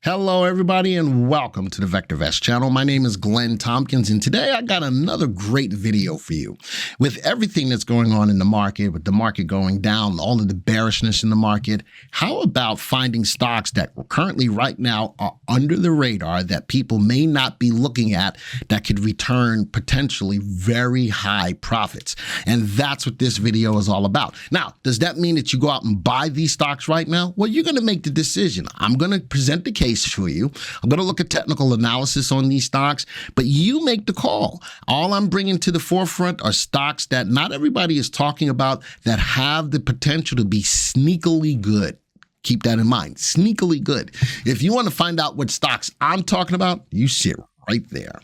Hello, everybody, and welcome to the VectorVest channel. My name is Glenn Tompkins, and today I got another great video for you. With everything that's going on in the market, with the market going down, all of the bearishness in the market, how about finding stocks that currently right now are under the radar that people may not be looking at that could return potentially very high profits? And that's what this video is all about. Now, does that mean that you go out and buy these stocks right now? Well, you're going to make the decision. I'm going to present the case for you. I'm going to look at technical analysis on these stocks, but you make the call. All I'm bringing to the forefront are stocks that not everybody is talking about that have the potential to be sneakily good. Keep that in mind, sneakily good. If you want to find out what stocks I'm talking about, you sit right there.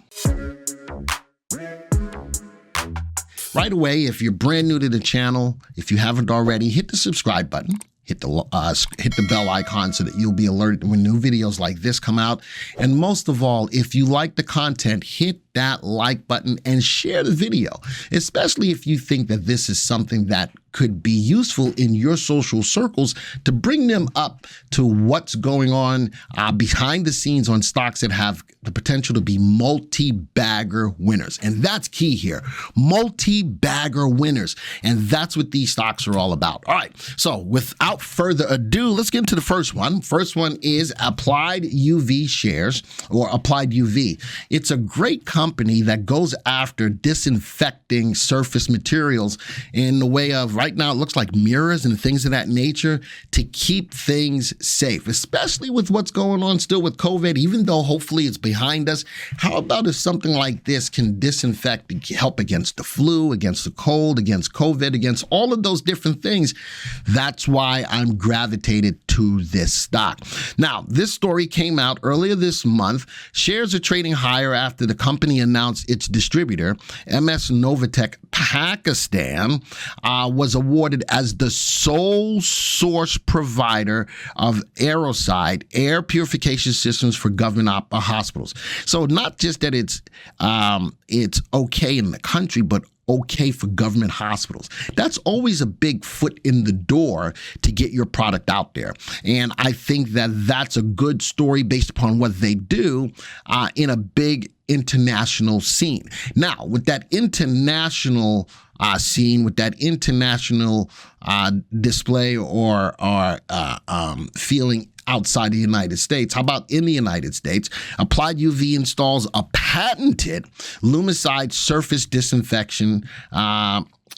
Right away, if you're brand new to the channel, if you haven't already, hit the subscribe button. Hit the bell icon so that you'll be alerted when new videos like this come out. And most of all, if you like the content, hit that like button and share the video, especially if you think that this is something that could be useful in your social circles to bring them up to what's going on behind the scenes on stocks that have the potential to be multi-bagger winners. And that's key here, multi-bagger winners. And that's what these stocks are all about. All right, so without further ado, let's get into the first one. First one is Applied UV shares, or Applied UV. It's a great company that goes after disinfecting surface materials in the way of, right now it looks like mirrors and things of that nature, to keep things safe, especially with what's going on still with COVID. Even though hopefully it's behind us, how about if something like this can disinfect and help against the flu, against the cold, against COVID, against all of those different things? That's why I'm gravitated to this stock. Now, this story came out earlier this month. Shares are trading higher after the company announced its distributor, MS Novatech Pakistan, was awarded as the sole source provider of Aeroside air purification systems for government hospitals. So not just that it's okay in the country, but okay for government hospitals. That's always a big foot in the door to get your product out there. And I think that that's a good story based upon what they do in a big international scene. Now, with that international scene, with that international display or feeling outside the United States, how about in the United States? Applied UV installs a patented Lumicide surface disinfection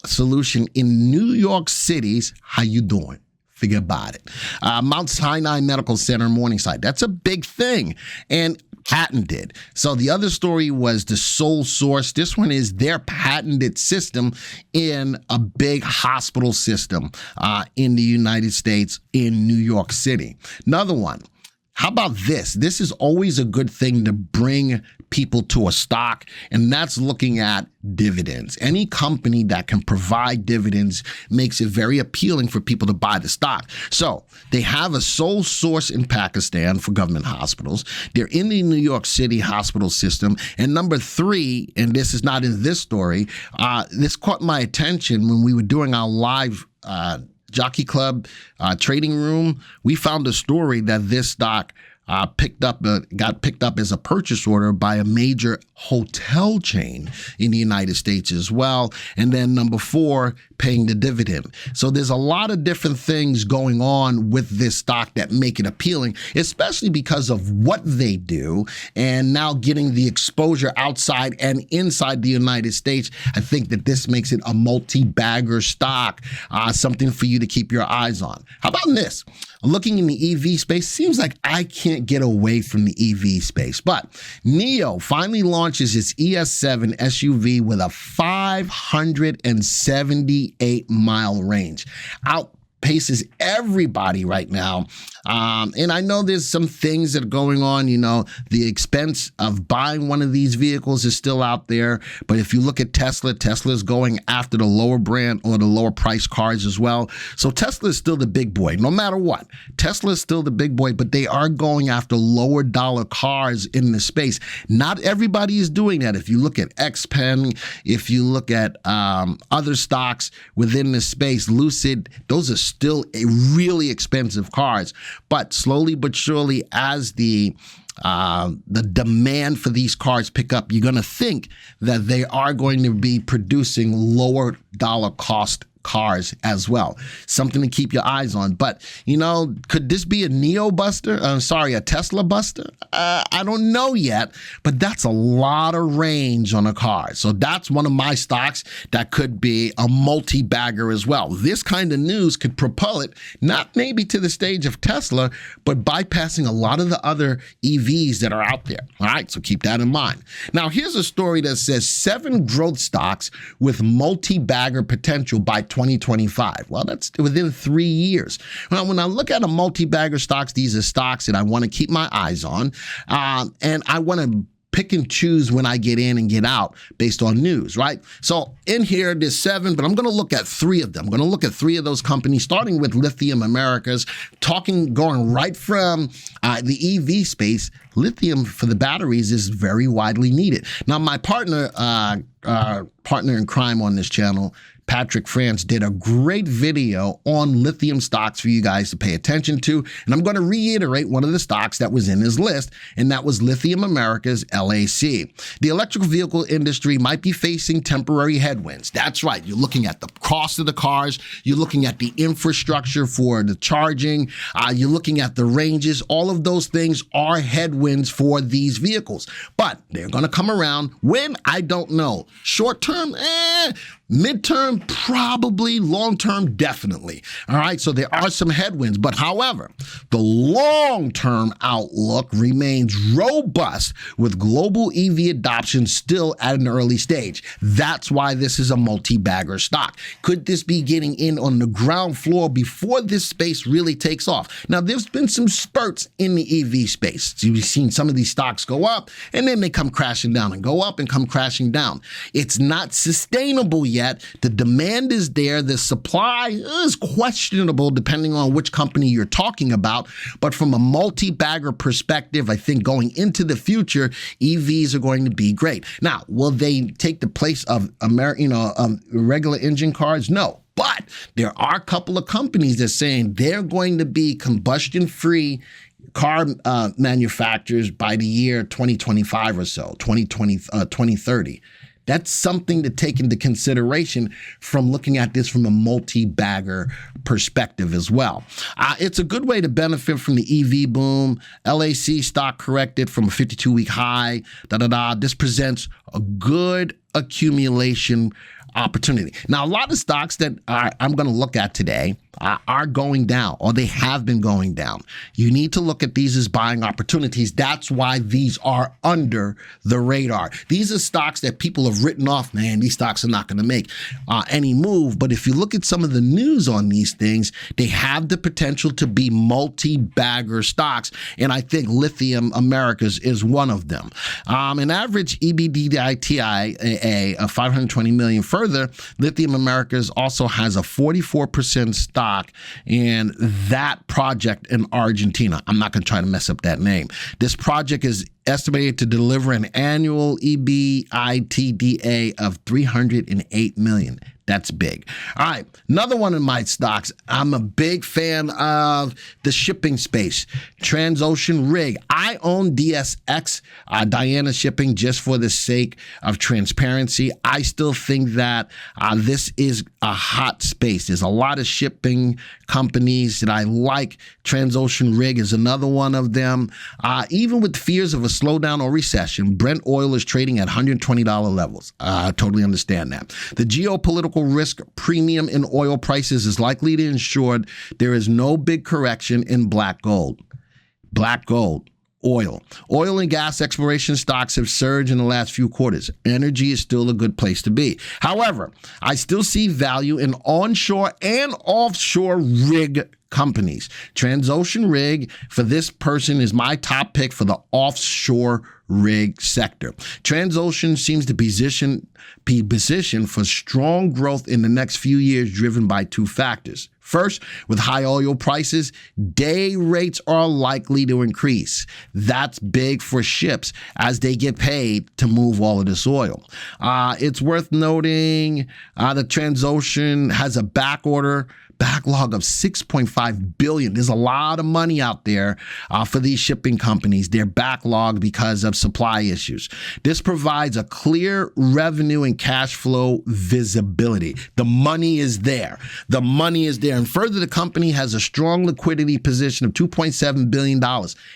solution in New York City's, how you doing? Forget about it. Mount Sinai Medical Center, Morningside. That's a big thing. And patented. So the other story was the sole source. This one is their patented system in a big hospital system in the United States, in New York City. Another one. How about this? This is always a good thing to bring people to a stock, and that's looking at dividends. Any company that can provide dividends makes it very appealing for people to buy the stock. So they have a sole source in Pakistan for government hospitals. They're in the New York City hospital system. And number three, and this is not in this story, this caught my attention when we were doing our live Jockey Club trading room. We found a story that this stock got picked up as a purchase order by a major hotel chain in the United States as well. And then number four, paying the dividend. So there's a lot of different things going on with this stock that make it appealing, especially because of what they do. And now getting the exposure outside and inside the United States, I think that this makes it a multi-bagger stock, something for you to keep your eyes on. How about this? Looking in the EV space, seems like I can't get away from the EV space, but NIO finally launches its ES7 SUV with a 578-mile range. Outpaces everybody right now. And I know there's some things that are going on, you know, the expense of buying one of these vehicles is still out there. But if you look at Tesla, Tesla is going after the lower brand or the lower price cars as well. So Tesla is still the big boy, no matter what. Tesla is still the big boy, but they are going after lower dollar cars in the space. Not everybody is doing that. If you look at XPeng, if you look at other stocks within the space, Lucid, those are still really expensive cars. But slowly but surely, as the demand for these cars pick up, you're going to think that they are going to be producing lower dollar cost cars as well. Something to keep your eyes on. But, could this be a a Tesla buster? I don't know yet, but that's a lot of range on a car. So that's one of my stocks that could be a multi-bagger as well. This kind of news could propel it, not maybe to the stage of Tesla, but bypassing a lot of the other EVs that are out there. All right, so keep that in mind. Now, here's a story that says 7 growth stocks with multi-bagger potential by 2025. Well, that's within 3 years. Well, when I look at a multi-bagger stocks, these are stocks that I want to keep my eyes on, and I want to pick and choose when I get in and get out based on news, right? So in here, there's 7, but I'm going to look at 3 of them. I'm going to look at 3 of those companies, starting with Lithium Americas, going right from the EV space. Lithium for the batteries is very widely needed. Now, my partner in crime on this channel, Patrick France, did a great video on lithium stocks for you guys to pay attention to. And I'm going to reiterate one of the stocks that was in his list, and that was Lithium Americas, LAC. The electrical vehicle industry might be facing temporary headwinds. That's right. You're looking at the cost of the cars. You're looking at the infrastructure for the charging. You're looking at the ranges. All of those things are headwinds for these vehicles. But they're going to come around. When? I don't know. Short term? Midterm, probably. Long-term, definitely. All right, so there are some headwinds. But however, the long-term outlook remains robust with global EV adoption still at an early stage. That's why this is a multi-bagger stock. Could this be getting in on the ground floor before this space really takes off? Now, there's been some spurts in the EV space. So you've seen some of these stocks go up, and then they come crashing down, and go up and come crashing down. It's not sustainable yet. The demand is there. The supply is questionable depending on which company you're talking about. But from a multi-bagger perspective, I think going into the future, EVs are going to be great. Now, will they take the place of regular engine cars? No. But there are a couple of companies that are saying they're going to be combustion-free car manufacturers by the year 2025 or so, 2030. That's something to take into consideration from looking at this from a multi-bagger perspective as well. It's a good way to benefit from the EV boom. LAC stock corrected from a 52-week high. This presents a good accumulation opportunity. Now, a lot of stocks that I'm going to look at today are going down, or they have been going down. You need to look at these as buying opportunities. That's why these are under the radar. These are stocks that people have written off. Man, these stocks are not going to make any move. But if you look at some of the news on these things, they have the potential to be multi-bagger stocks. And I think Lithium Americas is one of them. An average EBITDA of 520 million. Further, Lithium Americas also has a 44% stock in that project in Argentina. I'm not going to try to mess up that name. This project is estimated to deliver an annual EBITDA of 308 million. That's big. All right, another one of my stocks. I'm a big fan of the shipping space. Transocean Rig. I own DSX, Diana Shipping, just for the sake of transparency. I still think that this is a hot space. There's a lot of shipping companies that I like. Transocean Rig is another one of them. Even with fears of a slowdown or recession, Brent oil is trading at $120 levels. I totally understand that. The geopolitical risk premium in oil prices is likely to ensure there is no big correction in black gold. Oil and gas exploration stocks have surged in the last few quarters. Energy is still a good place to be. However, I still see value in onshore and offshore rig companies. Transocean Rig for this person is my top pick for the offshore rig sector. Transocean seems to be positioned for strong growth in the next few years, driven by 2 factors. First, with high oil prices, day rates are likely to increase. That's big for ships as they get paid to move all of this oil. It's worth noting that Transocean has a backorder backlog of $6.5 billion. There's a lot of money out there for these shipping companies. They're backlogged because of supply issues. This provides a clear revenue and cash flow visibility. The money is there. The money is there. And further, the company has a strong liquidity position of $2.7 billion.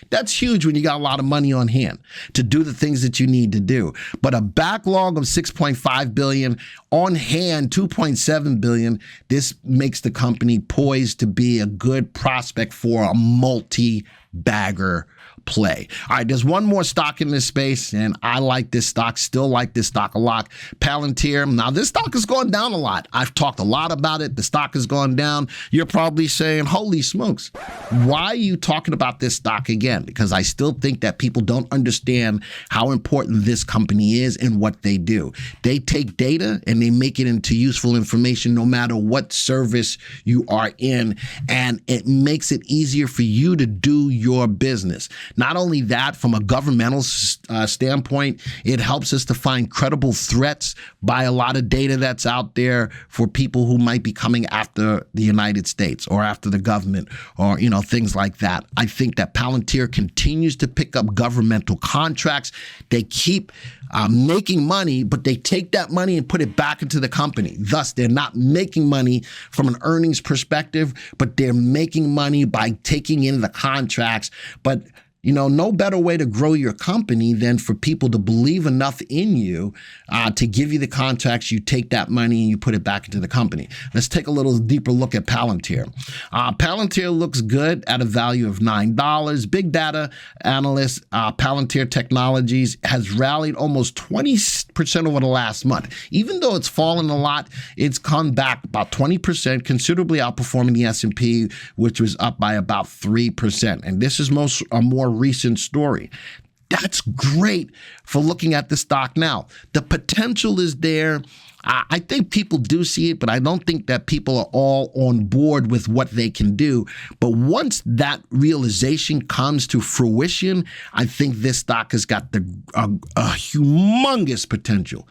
That's huge when you got a lot of money on hand to do the things that you need to do. But a backlog of $6.5 billion, on hand $2.7 billion, this makes the company poised to be a good prospect for a multi-bagger play. All right, there's one more stock in this space, and I like this stock, still like this stock a lot. Palantir. Now, this stock has gone down a lot. I've talked a lot about it. The stock has gone down. You're probably saying, holy smokes, why are you talking about this stock again? Because I still think that people don't understand how important this company is and what they do. They take data and they make it into useful information no matter what service you are in, and it makes it easier for you to do your business. Not only that, from a governmental standpoint, it helps us to find credible threats by a lot of data that's out there for people who might be coming after the United States or after the government or, things like that. I think that Palantir continues to pick up governmental contracts. They keep making money, but they take that money and put it back into the company. Thus, they're not making money from an earnings perspective, but they're making money by taking in the contracts. But no better way to grow your company than for people to believe enough in you to give you the contracts. You take that money and you put it back into the company. Let's take a little deeper look at Palantir. Palantir looks good at a value of $9. Big data analyst Palantir Technologies has rallied almost 20% over the last month. Even though it's fallen a lot, it's come back about 20%, considerably outperforming the S&P, which was up by about 3%. And this is a more recent story. That's great for looking at the stock now. The potential is there. I think people do see it, but I don't think that people are all on board with what they can do. But once that realization comes to fruition, I think this stock has got a humongous potential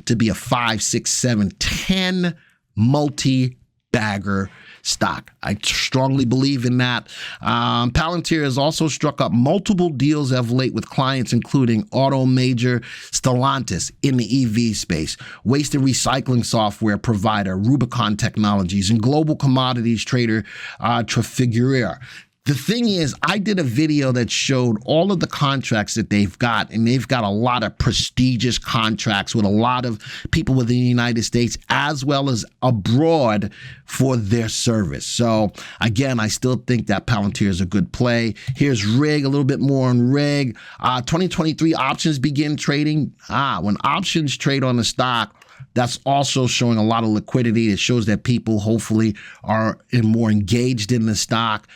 to be a 5, 6, 7, 10 multi-bagger stock. I strongly believe in that. Palantir has also struck up multiple deals of late with clients, including auto major Stellantis in the EV space, waste and recycling software provider Rubicon Technologies, and global commodities trader Trafigura. The thing is, I did a video that showed all of the contracts that they've got, and they've got a lot of prestigious contracts with a lot of people within the United States as well as abroad for their service. So again, I still think that Palantir is a good play. Here's RIG, a little bit more on RIG. 2023 options begin trading. When options trade on the stock, that's also showing a lot of liquidity. It shows that people hopefully are more engaged in the stock,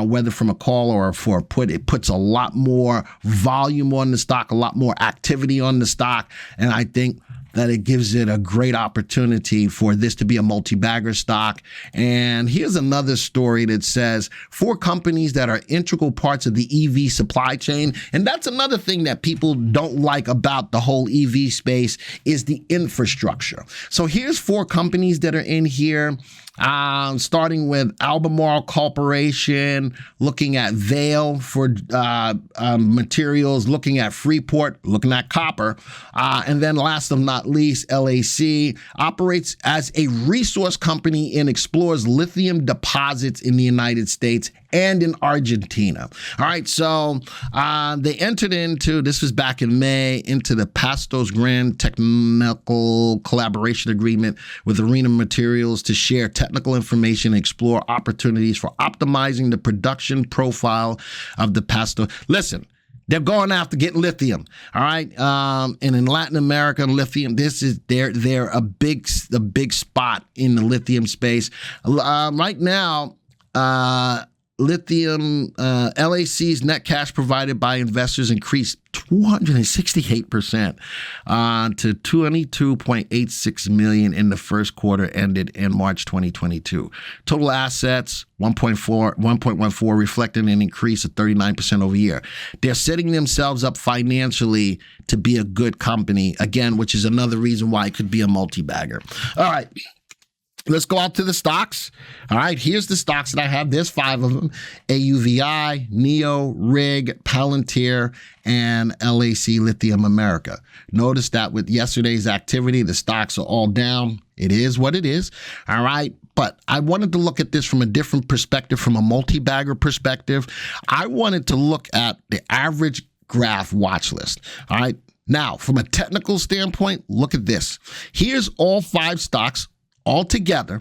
whether from a call or for a put. It puts a lot more volume on the stock, a lot more activity on the stock. And I think that it gives it a great opportunity for this to be a multi-bagger stock. And here's another story that says 4 companies that are integral parts of the EV supply chain. And that's another thing that people don't like about the whole EV space is the infrastructure. So here's 4 companies that are in here. Starting with Albemarle Corporation, looking at Vale for materials, looking at Freeport, looking at copper, and then last but not least, LAC operates as a resource company and explores lithium deposits in the United States and in Argentina. All right, so they entered into, this was back in May, into the Pastos Grand Technical Collaboration Agreement with Arena Materials to share technical information and explore opportunities for optimizing the production profile of the Pastos. Listen, they're going after getting lithium, all right? And in Latin America, lithium, this is they're a big spot in the lithium space. Right now, Lithium, LAC's net cash provided by investors increased 268% to $22.86 million in the first quarter ended in March 2022. Total assets, 1.14, reflecting an increase of 39% over year. They're setting themselves up financially to be a good company, again, which is another reason why it could be a multi-bagger. All right. Let's go out to the stocks. All right, here's the stocks that I have. There's 5 of them: AUVI, NEO, RIG, Palantir, and LAC Lithium America. Notice that with yesterday's activity, the stocks are all down. It is what it is. All right. But I wanted to look at this from a different perspective, from a multi-bagger perspective. I wanted to look at the average graph watch list. All right. Now, from a technical standpoint, look at this. Here's all 5 stocks all together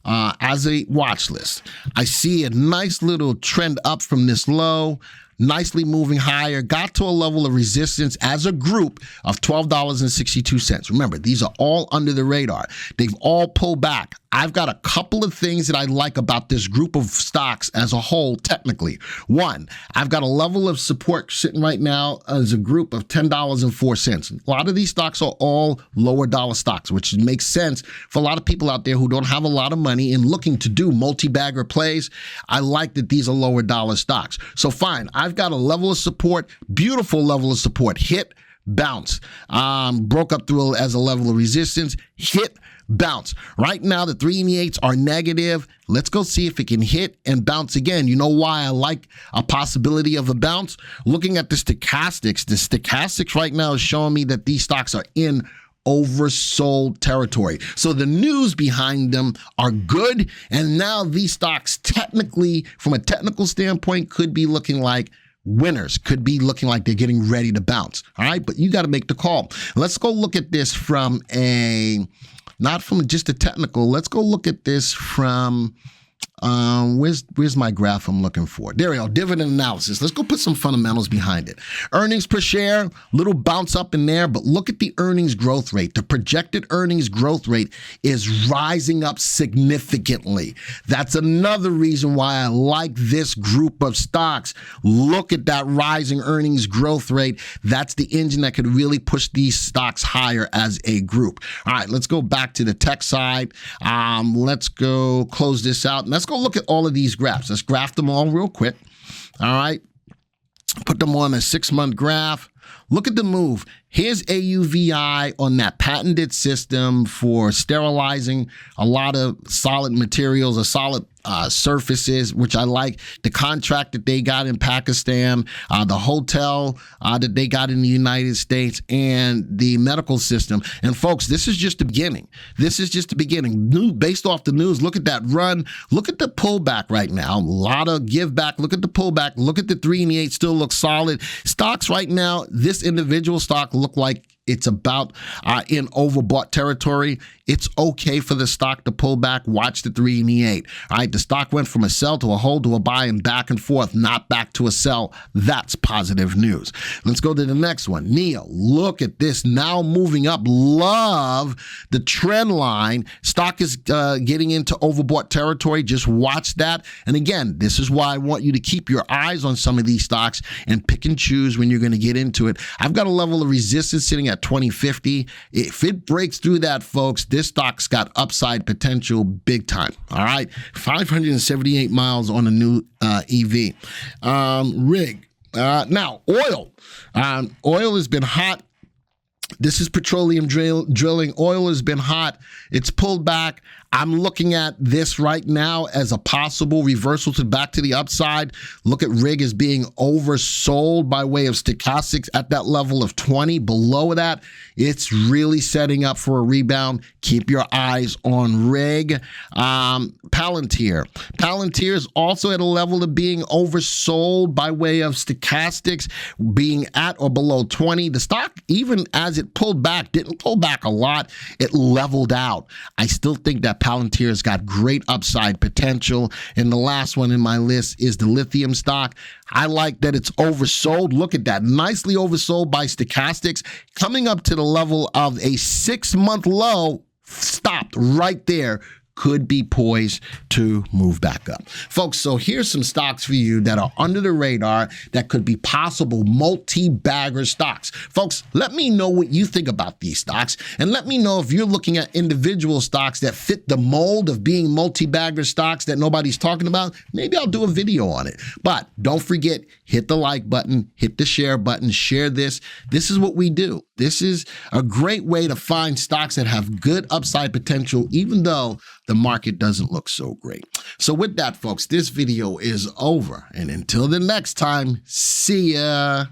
as a watch list. I see a nice little trend up from this low, nicely moving higher, got to a level of resistance as a group of $12.62. Remember, these are all under the radar. They've all pulled back. I've got a couple of things that I like about this group of stocks as a whole, technically. One, I've got a level of support sitting right now as a group of $10.04. A lot of these stocks are all lower dollar stocks, which makes sense for a lot of people out there who don't have a lot of money and looking to do multi-bagger plays. I like that these are lower dollar stocks. So fine, I've got a level of support, beautiful level of support, hit, bounce, broke up through as a level of resistance, hit, bounce. Right now, the 3 and the 8s are negative. Let's go see if it can hit and bounce again. You know why I like a possibility of a bounce? Looking at the stochastics right now is showing me that these stocks are in oversold territory. So the news behind them are good. And now these stocks technically, from a technical standpoint, could be looking like winners, could be looking like they're getting ready to bounce. All right. But you got to make the call. Let's go look at this from not from just a technical. Let's go look at this from, where's my graph I'm looking for? There we go, dividend analysis. Let's go put some fundamentals behind it. Earnings per share, little bounce up in there, but look at the earnings growth rate. The projected earnings growth rate is rising up significantly. That's another reason why I like this group of stocks. Look at that rising earnings growth rate. That's the engine that could really push these stocks higher as a group. All right, let's go back to the tech side. Let's go close this out. Let's go look at all of these graphs. Let's graph them all real quick. All right. Put them on a 6-month graph. Look at the move. Here's AUVI on that patented system for sterilizing a lot of solid materials or solid surfaces, which I like. The contract that they got in Pakistan, the hotel that they got in the United States, and the medical system. And folks, this is just the beginning. This is just the beginning. Based off the news, look at that run. Look at the pullback right now. A lot of give back. Look at the pullback. Look at the 3 and the 8 still look solid. Stocks right now, this individual stock look like it's about in overbought territory. It's okay for the stock to pull back. Watch the 3 and the 8. All right, the stock went from a sell to a hold to a buy and back and forth, not back to a sell. That's positive news. Let's go to the next one. NEO, look at this now moving up. Love the trend line. Stock is getting into overbought territory. Just watch that. And again, this is why I want you to keep your eyes on some of these stocks and pick and choose when you're going to get into it. I've got a level of resistance sitting at 2050. If it breaks through that, folks, this stock's got upside potential big time. All right. 578 miles on a new EV. Rig. Now, oil. Oil has been hot. This is petroleum drilling. Oil has been hot. It's pulled back. I'm looking at this right now as a possible reversal back to the upside. Look at rig as being oversold by way of stochastics at that level of 20. Below that, it's really setting up for a rebound. Keep your eyes on rig. Palantir. Palantir is also at a level of being oversold by way of stochastics, being at or below 20. The stock, even as it pulled back, didn't pull back a lot. It leveled out. I still think that Palantir's got great upside potential. And the last one in my list is the lithium stock. I like that it's oversold. Look at that. Nicely oversold by stochastics, coming up to the level of a 6-month low, stopped right there. Could be poised to move back up. Folks, so here's some stocks for you that are under the radar that could be possible multi-bagger stocks. Folks, let me know what you think about these stocks, and let me know if you're looking at individual stocks that fit the mold of being multi-bagger stocks that nobody's talking about. Maybe I'll do a video on it. But don't forget, hit the like button, hit the share button, share this. This is what we do. This is a great way to find stocks that have good upside potential, even though the market doesn't look so great. So with that, folks, this video is over. And until the next time, see ya.